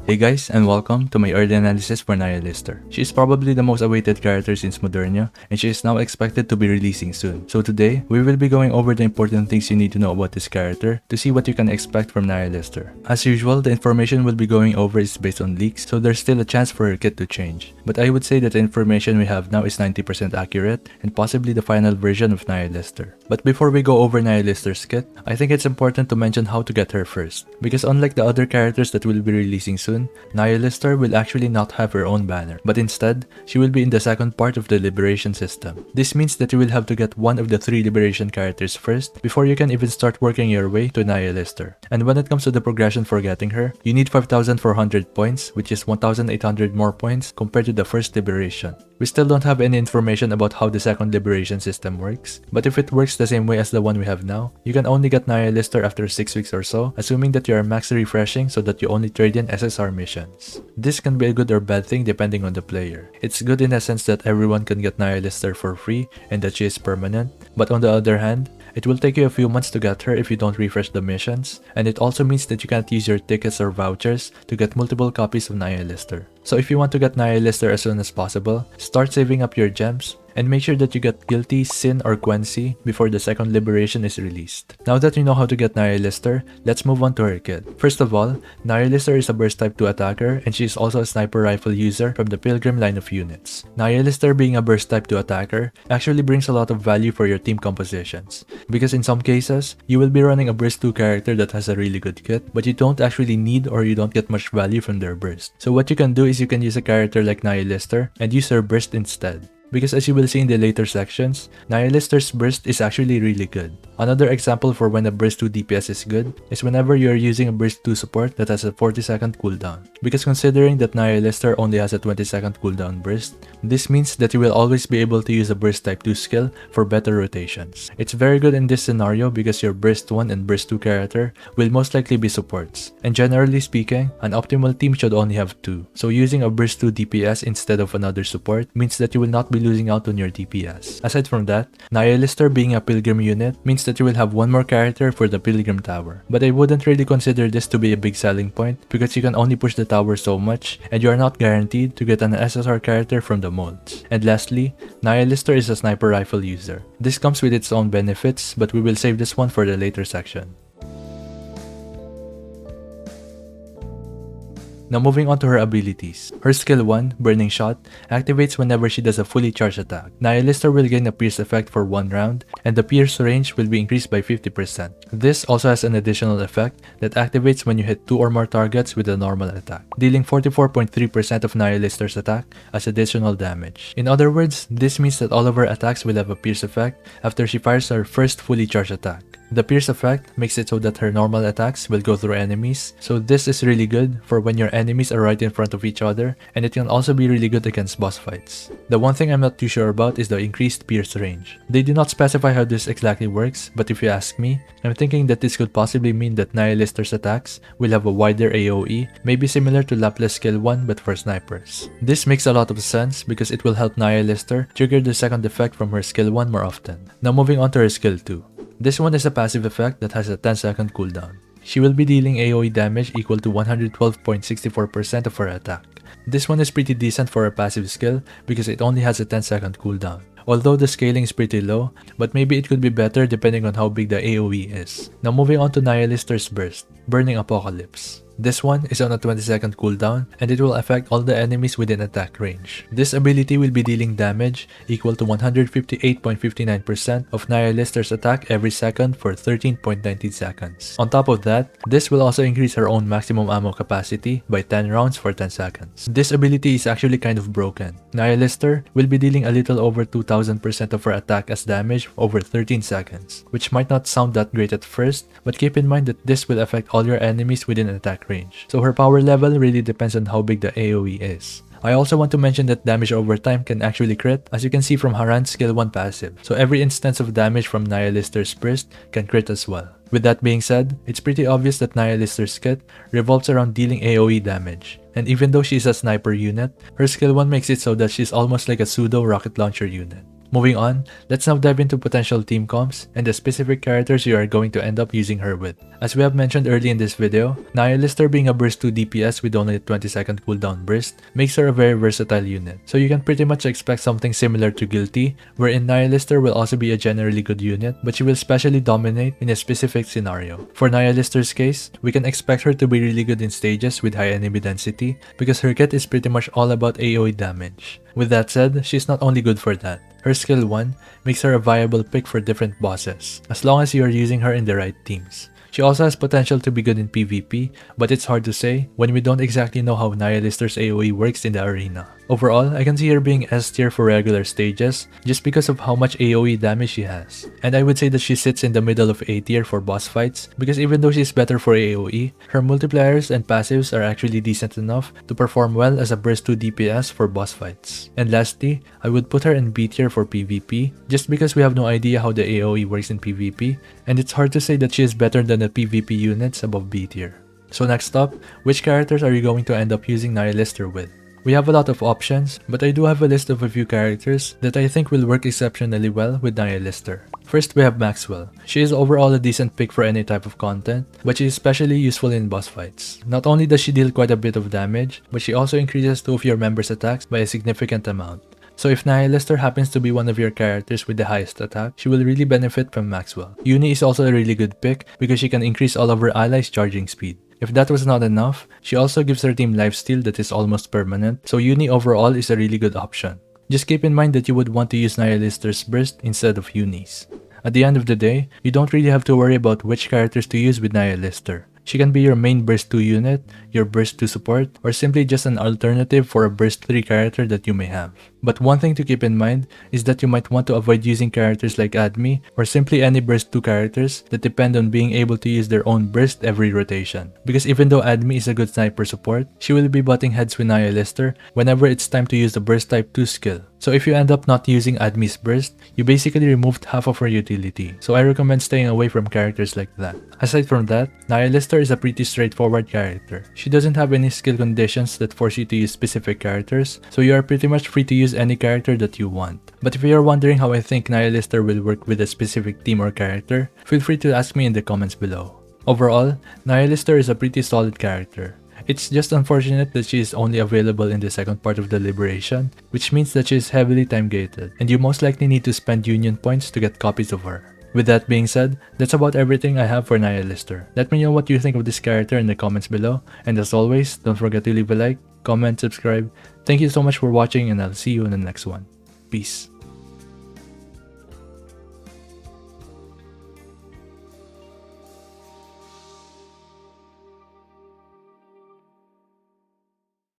Hey guys, and welcome to my early analysis for Nihilister. She is probably the most awaited character since Modernia, and she is now expected to be releasing soon. So today, we will be going over the important things you need to know about this character to see what you can expect from Nihilister. As usual, the information we'll be going over is based on leaks, so there's still a chance for her kit to change. But I would say that the information we have now is 90% accurate, and possibly the final version of Nihilister. But before we go over Nihilister's kit, I think it's important to mention how to get her first. Because unlike the other characters that will be releasing soon, Nihilister will actually not have her own banner, but instead, she will be in the second part of the liberation system. This means that you will have to get one of the 3 liberation characters first before you can even start working your way to Nihilister. And when it comes to the progression for getting her, you need 5,400 points, which is 1,800 more points compared to the first liberation. We still don't have any information about how the second liberation system works, but if it works the same way as the one we have now, you can only get Nihilister after 6 weeks or so, assuming that you are max refreshing so that you only trade in SSR missions. This can be a good or bad thing depending on the player. It's good in a sense that everyone can get Nihilister for free and that she is permanent, but on the other hand, it will take you a few months to get her if you don't refresh the missions, and it also means that you can't use your tickets or vouchers to get multiple copies of Nihilister. So if you want to get Nihilister as soon as possible, start saving up your gems, and make sure that you get Guilty, Sin, or Quency before the second liberation is released. Now that you know how to get Nihilister, let's move on to her kit. First of all, Nihilister is a burst type 2 attacker, and she is also a sniper rifle user from the Pilgrim line of units. Nihilister being a burst type 2 attacker actually brings a lot of value for your team compositions, because in some cases, you will be running a burst 2 character that has a really good kit, but you don't actually need or you don't get much value from their burst. So what you can do is you can use a character like Nihilister and use her burst instead. Because as you will see in the later sections, Nihilister's burst is actually really good. Another example for when a burst 2 DPS is good is whenever you are using a burst 2 support that has a 40-second cooldown. Because considering that Nihilister only has a 20-second cooldown burst, this means that you will always be able to use a burst type 2 skill for better rotations. It's very good in this scenario because your burst 1 and burst 2 character will most likely be supports. And generally speaking, an optimal team should only have 2. So using a burst 2 DPS instead of another support means that you will not be losing out on your DPS. Aside from that, Nihilister being a Pilgrim unit means that you will have one more character for the Pilgrim Tower. But I wouldn't really consider this to be a big selling point because you can only push the tower so much and you are not guaranteed to get an SSR character from the molds. And lastly, Nihilister is a sniper rifle user. This comes with its own benefits, but we will save this one for the later section. Now moving on to her abilities. Her skill 1, Burning Shot, activates whenever she does a fully charged attack. Nihilister will gain a pierce effect for 1 round, and the pierce range will be increased by 50%. This also has an additional effect that activates when you hit 2 or more targets with a normal attack, dealing 44.3% of Nihilister's attack as additional damage. In other words, this means that all of her attacks will have a pierce effect after she fires her first fully charged attack. The pierce effect makes it so that her normal attacks will go through enemies, so this is really good for when your enemies are right in front of each other, and it can also be really good against boss fights. The one thing I'm not too sure about is the increased pierce range. They do not specify how this exactly works, but if you ask me, I'm thinking that this could possibly mean that Nihilister's attacks will have a wider AoE, maybe similar to Laplace skill 1 but for snipers. This makes a lot of sense because it will help Nihilister trigger the second effect from her skill 1 more often. Now moving on to her skill 2. This one is a passive effect that has a 10-second cooldown. She will be dealing AoE damage equal to 112.64% of her attack. This one is pretty decent for a passive skill because it only has a 10-second cooldown. Although the scaling is pretty low, but maybe it could be better depending on how big the AoE is. Now moving on to Nihilister's burst, Burning Apocalypse. This one is on a 20-second cooldown and it will affect all the enemies within attack range. This ability will be dealing damage equal to 158.59% of Nihilister's attack every second for 13.19 seconds. On top of that, this will also increase her own maximum ammo capacity by 10 rounds for 10 seconds. This ability is actually kind of broken. Nihilister will be dealing a little over 2000% of her attack as damage over 13 seconds, which might not sound that great at first, but keep in mind that this will affect all your enemies within attack range. So her power level really depends on how big the AoE is. I also want to mention that damage over time can actually crit, as you can see from Haran's skill 1 passive. So every instance of damage from Nihilister's burst can crit as well. With that being said, it's pretty obvious that Nihilister's kit revolves around dealing AoE damage. And even though she's a sniper unit, her skill 1 makes it so that she's almost like a pseudo rocket launcher unit. Moving on, let's now dive into potential team comps and the specific characters you are going to end up using her with. As we have mentioned early in this video, Nihilister being a burst 2 DPS with only a 20-second cooldown burst makes her a very versatile unit. So you can pretty much expect something similar to Guilty, wherein Nihilister will also be a generally good unit, but she will specially dominate in a specific scenario. For Nihilister's case, we can expect her to be really good in stages with high enemy density because her kit is pretty much all about AoE damage. With that said, she's not only good for that. Her skill 1 makes her a viable pick for different bosses, as long as you are using her in the right teams. She also has potential to be good in PvP, but it's hard to say when we don't exactly know how Nihilister's AoE works in the arena. Overall, I can see her being S tier for regular stages just because of how much AoE damage she has. And I would say that she sits in the middle of A tier for boss fights because even though she's better for AoE, her multipliers and passives are actually decent enough to perform well as a burst 2 DPS for boss fights. And lastly, I would put her in B tier for PvP just because we have no idea how the AoE works in PvP, and it's hard to say that she is better than the PvP units above B tier. So next up, which characters are you going to end up using Nihilister with? We have a lot of options, but I do have a list of a few characters that I think will work exceptionally well with Nihilister. First, we have Maxwell. She is overall a decent pick for any type of content, but she is especially useful in boss fights. Not only does she deal quite a bit of damage, but she also increases two of your members' attacks by a significant amount. So if Nihilister happens to be one of your characters with the highest attack, she will really benefit from Maxwell. Uni is also a really good pick because she can increase all of her allies' charging speed. If that was not enough, she also gives her team lifesteal that is almost permanent, so Uni overall is a really good option. Just keep in mind that you would want to use Nihilister's burst instead of Uni's. At the end of the day, you don't really have to worry about which characters to use with Nihilister. She can be your main burst 2 unit, your burst 2 support, or simply just an alternative for a burst 3 character that you may have. But one thing to keep in mind is that you might want to avoid using characters like Admi or simply any burst 2 characters that depend on being able to use their own burst every rotation. Because even though Admi is a good sniper support, she will be butting heads with Nihilister whenever it's time to use the burst type 2 skill. So if you end up not using Admi's burst, you basically removed half of her utility. So I recommend staying away from characters like that. Aside from that, Nihilister is a pretty straightforward character. She doesn't have any skill conditions that force you to use specific characters, so you are pretty much free to use any character that you want. But if you are wondering how I think Nihilister will work with a specific team or character, feel free to ask me in the comments below. Overall, Nihilister is a pretty solid character. It's just unfortunate that she is only available in the second part of the Liberation, which means that she is heavily time gated, and you most likely need to spend union points to get copies of her. With that being said, that's about everything I have for Nihilister. Let me know what you think of this character in the comments below, and as always, don't forget to leave a like, comment, subscribe. Thank you so much for watching, and I'll see you in the next one. Peace.